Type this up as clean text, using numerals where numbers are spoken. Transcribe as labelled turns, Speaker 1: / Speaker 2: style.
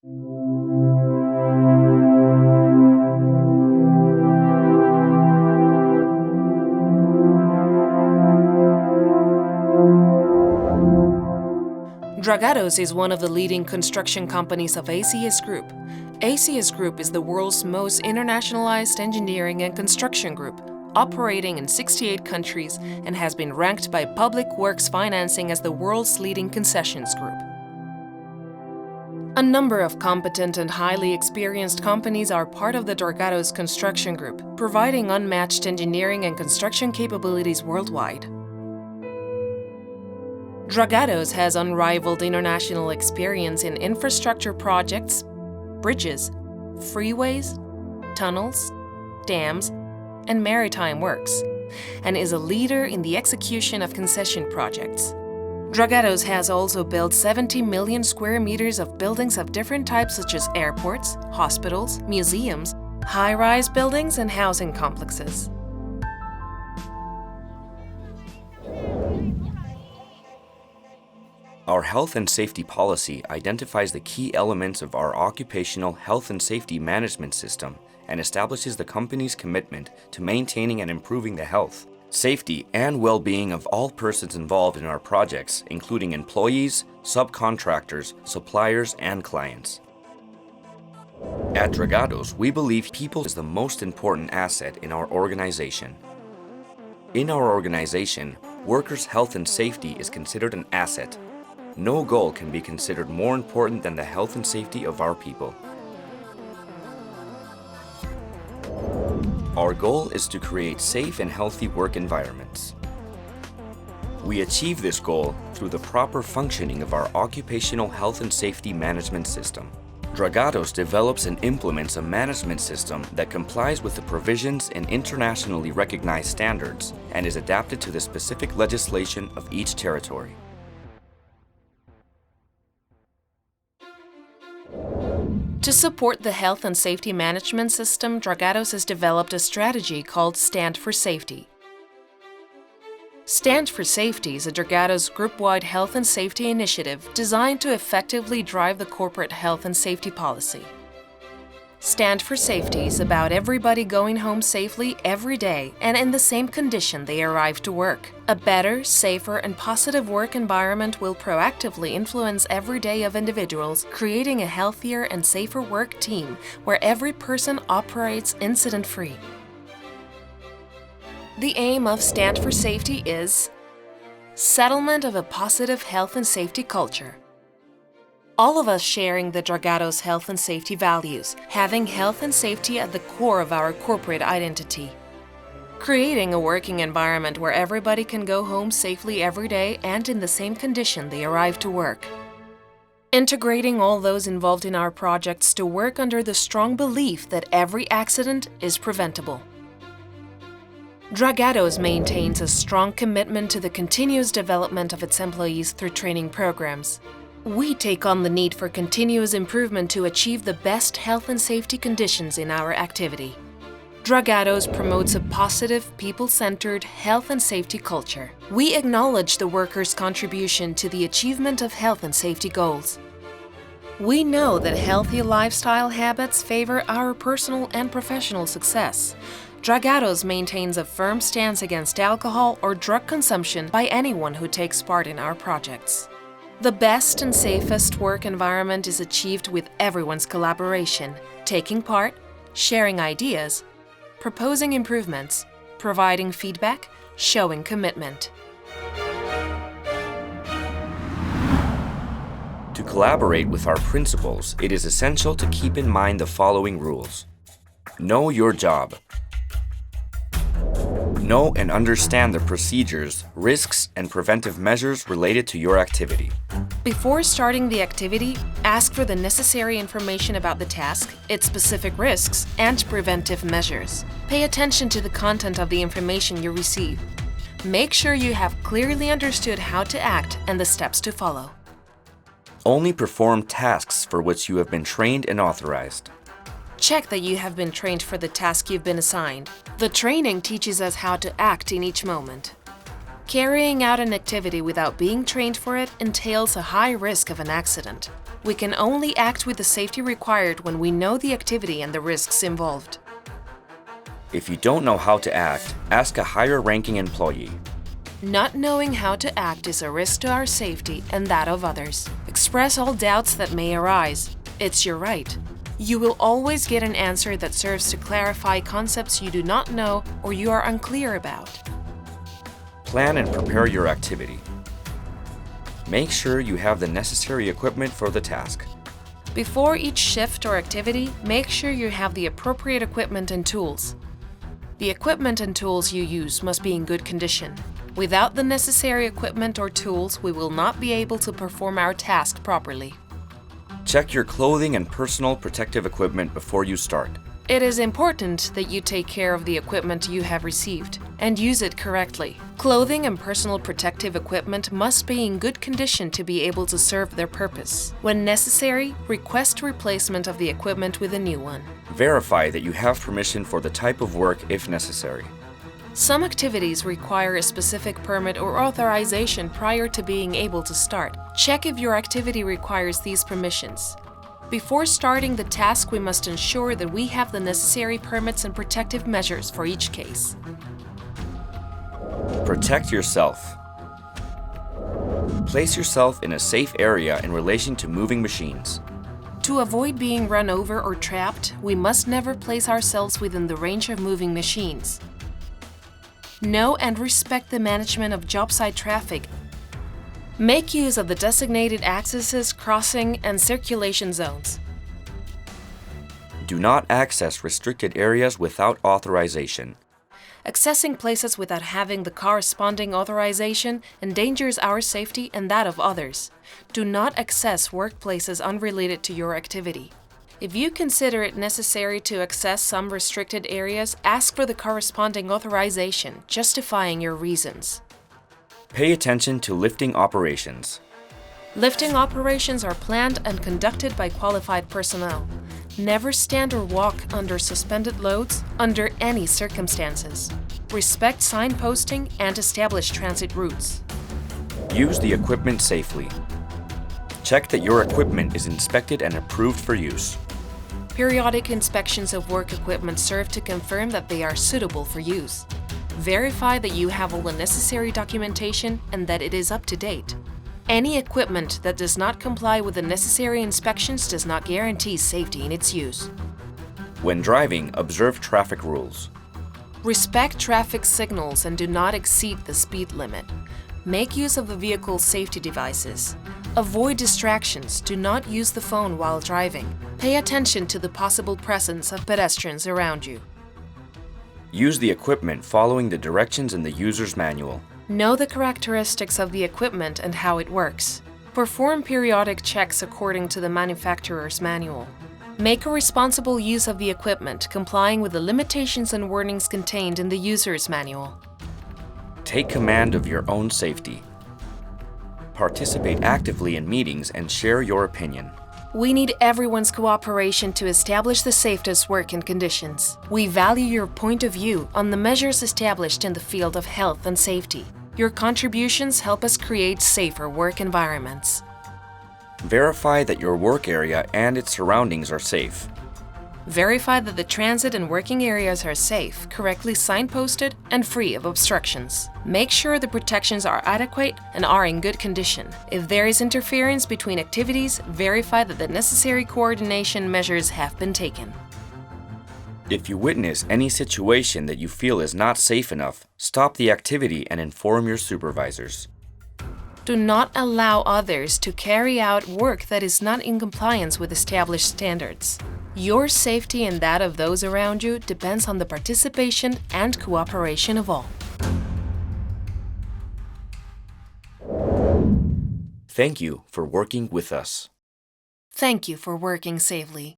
Speaker 1: Dragados is one of the leading construction companies of ACS Group. ACS Group is the world's most internationalized engineering and construction group, operating in 68 countries and has been ranked by Public Works Financing as the world's leading concessions group. A number of competent and highly experienced companies are part of the Dragados construction group, providing unmatched engineering and construction capabilities worldwide. Dragados has unrivaled international experience in infrastructure projects, bridges, freeways, tunnels, dams, and maritime works, and is a leader in the execution of concession projects. Dragados has also built 70 million square meters of buildings of different types such as airports, hospitals, museums, high-rise buildings, and housing complexes.
Speaker 2: Our health and safety policy identifies the key elements of our occupational health and safety management system and establishes the company's commitment to maintaining and improving the health, safety, and well-being of all persons involved in our projects, including employees, subcontractors, suppliers, and clients. At Dragados, we believe people is the most important asset in our organization. In our organization, workers' health and safety is considered an asset. No goal can be considered more important than the health and safety of our people. Our goal is to create safe and healthy work environments. We achieve this goal through the proper functioning of our occupational health and safety management system. Dragados develops and implements a management system that complies with the provisions and internationally recognized standards and is adapted to the specific legislation of each territory.
Speaker 1: To support the health and safety management system, Dragados has developed a strategy called Stand for Safety. Stand for Safety is a Dragados group-wide health and safety initiative designed to effectively drive the corporate health and safety policy. Stand for Safety is about everybody going home safely every day and in the same condition they arrive to work. A better, safer, and positive work environment will proactively influence every day of individuals, creating a healthier and safer work team where every person operates incident-free. The aim of Stand for Safety is settlement of a positive health and safety culture. All of us sharing the Dragados health and safety values, having health and safety at the core of our corporate identity. Creating a working environment where everybody can go home safely every day and in the same condition they arrive to work. Integrating all those involved in our projects to work under the strong belief that every accident is preventable. Dragados maintains a strong commitment to the continuous development of its employees through training programs. We take on the need for continuous improvement to achieve the best health and safety conditions in our activity. Dragados promotes a positive, people-centered health and safety culture. We acknowledge the workers' contribution to the achievement of health and safety goals. We know that healthy lifestyle habits favor our personal and professional success. Dragados maintains a firm stance against alcohol or drug consumption by anyone who takes part in our projects. The best and safest work environment is achieved with everyone's collaboration, taking part, sharing ideas, proposing improvements, providing feedback, showing commitment.
Speaker 2: To collaborate with our principals, it is essential to keep in mind the following rules. Know your job. Know and understand the procedures, risks, and preventive measures related to your activity.
Speaker 1: Before starting the activity, ask for the necessary information about the task, its specific risks, and preventive measures. Pay attention to the content of the information you receive. Make sure you have clearly understood how to act and the steps to follow.
Speaker 2: Only perform tasks for which you have been trained and authorized.
Speaker 1: Check that you have been trained for the task you've been assigned. The training teaches us how to act in each moment. Carrying out an activity without being trained for it entails a high risk of an accident. We can only act with the safety required when we know the activity and the risks involved.
Speaker 2: If you don't know how to act, ask a higher-ranking employee.
Speaker 1: Not knowing how to act is a risk to our safety and that of others. Express all doubts that may arise. It's your right. You will always get an answer that serves to clarify concepts you do not know or you are unclear about.
Speaker 2: Plan and prepare your activity. Make sure you have the necessary equipment for the task.
Speaker 1: Before each shift or activity, make sure you have the appropriate equipment and tools. The equipment and tools you use must be in good condition. Without the necessary equipment or tools, we will not be able to perform our task properly.
Speaker 2: Check your clothing and personal protective equipment before you start.
Speaker 1: It is important that you take care of the equipment you have received and use it correctly. Clothing and personal protective equipment must be in good condition to be able to serve their purpose. When necessary, request replacement of the equipment with a new one.
Speaker 2: Verify that you have permission for the type of work if necessary.
Speaker 1: Some activities require a specific permit or authorization prior to being able to start. Check if your activity requires these permissions. Before starting the task, we must ensure that we have the necessary permits and protective measures for each case.
Speaker 2: Protect yourself. Place yourself in a safe area in relation to moving machines.
Speaker 1: To avoid being run over or trapped, we must never place ourselves within the range of moving machines. Know and respect the management of job site traffic. Make use of the designated accesses, crossing, and circulation zones.
Speaker 2: Do not access restricted areas without authorization.
Speaker 1: Accessing places without having the corresponding authorization endangers our safety and that of others. Do not access workplaces unrelated to your activity. If you consider it necessary to access some restricted areas, ask for the corresponding authorization, justifying your reasons.
Speaker 2: Pay attention to lifting operations.
Speaker 1: Lifting operations are planned and conducted by qualified personnel. Never stand or walk under suspended loads under any circumstances. Respect signposting and establish transit routes.
Speaker 2: Use the equipment safely. Check that your equipment is inspected and approved for use.
Speaker 1: Periodic inspections of work equipment serve to confirm that they are suitable for use. Verify that you have all the necessary documentation and that it is up to date. Any equipment that does not comply with the necessary inspections does not guarantee safety in its use.
Speaker 2: When driving, observe traffic rules.
Speaker 1: Respect traffic signals and do not exceed the speed limit. Make use of the vehicle's safety devices. Avoid distractions. Do not use the phone while driving. Pay attention to the possible presence of pedestrians around you.
Speaker 2: Use the equipment following the directions in the user's manual.
Speaker 1: Know the characteristics of the equipment and how it works. Perform periodic checks according to the manufacturer's manual. Make a responsible use of the equipment, complying with the limitations and warnings contained in the user's manual.
Speaker 2: Take command of your own safety. Participate actively in meetings and share your opinion.
Speaker 1: We need everyone's cooperation to establish the safest working conditions. We value your point of view on the measures established in the field of health and safety. Your contributions help us create safer work environments.
Speaker 2: Verify that your work area and its surroundings are safe.
Speaker 1: Verify that the transit and working areas are safe, correctly signposted, and free of obstructions. Make sure the protections are adequate and are in good condition. If there is interference between activities, verify that the necessary coordination measures have been taken.
Speaker 2: If you witness any situation that you feel is not safe enough, stop the activity and inform your supervisors.
Speaker 1: Do not allow others to carry out work that is not in compliance with established standards. Your safety and that of those around you depends on the participation and cooperation of all.
Speaker 2: Thank you for working with us.
Speaker 1: Thank you for working safely.